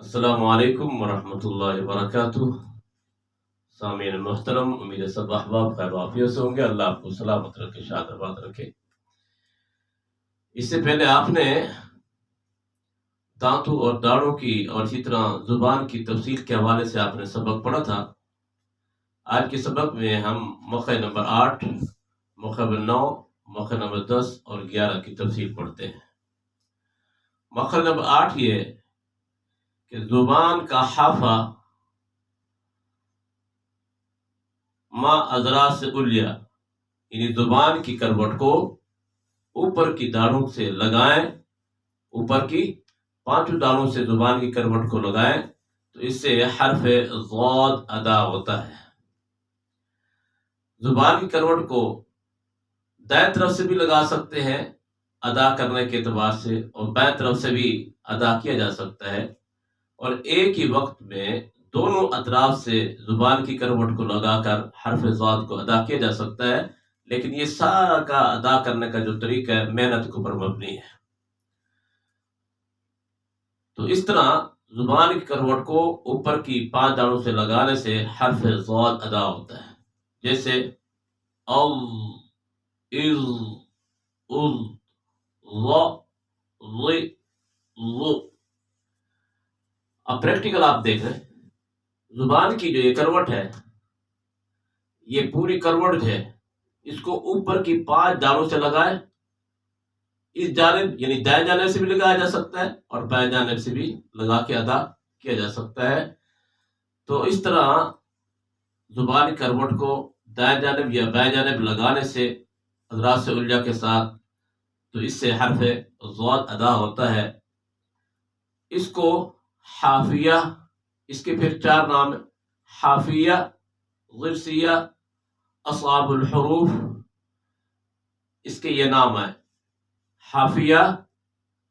السلام علیکم ورحمۃ اللہ وبرکاتہ۔ سامعین محترم، امید ہے سب احباب خیر و عافیت سے ہوں گے۔ اللہ آپ کو سلامت رکھے، شاد آباد رکھے۔ اس سے پہلے آپ نے دانتوں اور داڑھوں کی اور اسی طرح زبان کی تفصیل کے حوالے سے آپ نے سبق پڑھا تھا۔ آج کے سبق میں ہم موقع نمبر 8، موقع نمبر 9، موقع نمبر 10 اور 11 کی تفصیل پڑھتے ہیں۔ موقع نمبر 8 یہ کہ زبان کا حافہ ما اضراس الیا، یعنی زبان کی کروٹ کو اوپر کی داڑھوں سے لگائیں، اوپر کی 5 داڑھوں سے زبان کی کروٹ کو لگائیں تو اس سے حرف ضاد ادا ہوتا ہے۔ زبان کی کروٹ کو دائیں طرف سے بھی لگا سکتے ہیں ادا کرنے کے اعتبار سے، اور بائیں طرف سے بھی ادا کیا جا سکتا ہے، اور ایک ہی وقت میں دونوں اطراف سے زبان کی کروٹ کو لگا کر حرف ضاد کو ادا کیا جا سکتا ہے، لیکن یہ سارا کا ادا کرنے کا جو طریقہ ہے محنت کے اوپر مبنی ہے۔ تو اس طرح زبان کی کروٹ کو اوپر کی 5 داڑھوں سے لگانے سے حرف ضاد ادا ہوتا ہے، جیسے او، از، اذ، ظ، ظ، ظ۔ اب پریکٹیکل آپ دیکھ رہے ہیں، زبان کی جو یہ کروٹ ہے، یہ پوری کروٹ ہے، اس کو اوپر کی 5 داڑھوں سے لگائے، اس جانب یعنی دائیں جانب سے بھی لگایا جا سکتا ہے اور بائیں جانب سے بھی لگا کے ادا کیا جا سکتا ہے۔ تو اس طرح زبان کی کروٹ کو دائیں جانب یا بائیں جانب لگانے سے اضراس الیا کے ساتھ، تو اس سے حرف ضاد ادا ہوتا ہے۔ اس کو حافیہ، اس کے پھر 4 نام ہیں، حافیہ، ضرسیہ، اصعب الحروف، اس کے یہ نام ہیں، حافیہ،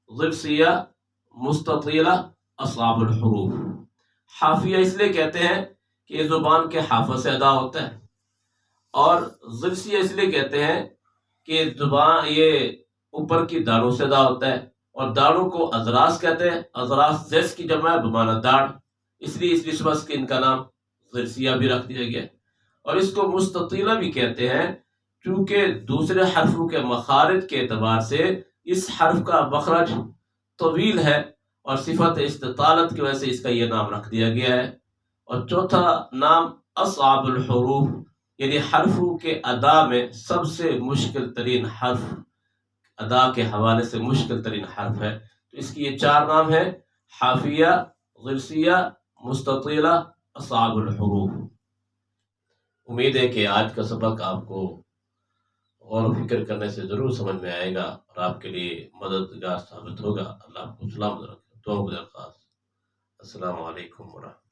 ضرسیہ، مستطیلہ، اصعب الحروف۔ حافیہ اس لیے کہتے ہیں کہ یہ زبان کے حافظ سے ادا ہوتا ہے، اور ضرسیہ اس لیے کہتے ہیں کہ زبان یہ اوپر کی داڑھوں سے ادا ہوتا ہے، اور داڑھوں کو اضراس کہتے ہیں، اضراس زیس کی جمع ہے بمعنی داڑھ، اس لیے اس نسبت سے ان کا نام ضرسیہ بھی رکھ دیا گیا۔ اور اس کو مستطیلہ بھی کہتے ہیں چونکہ دوسرے حرفوں کے مخارج کے اعتبار سے اس حرف کا مخرج طویل ہے، اور صفت استطالت کی وجہ سے اس کا یہ نام رکھ دیا گیا ہے۔ اور چوتھا نام اصعب الحروف، یعنی حرفوں کے ادا میں سب سے مشکل ترین حرف، ادا کے حوالے سے مشکل ترین حرف ہے۔ تو اس کی یہ 4 نام ہیں، حافیہ، ضرسیہ، مستطیلہ، اصعب الحروف۔ امید ہے کہ آج کا سبق آپ کو غور و فکر کرنے سے ضرور سمجھ میں آئے گا اور آپ کے لیے مددگار ثابت ہوگا۔ اللہ آپ کو سلامت رکھے۔ دعا و درخواست۔ السلام علیکم ورحمۃ اللہ۔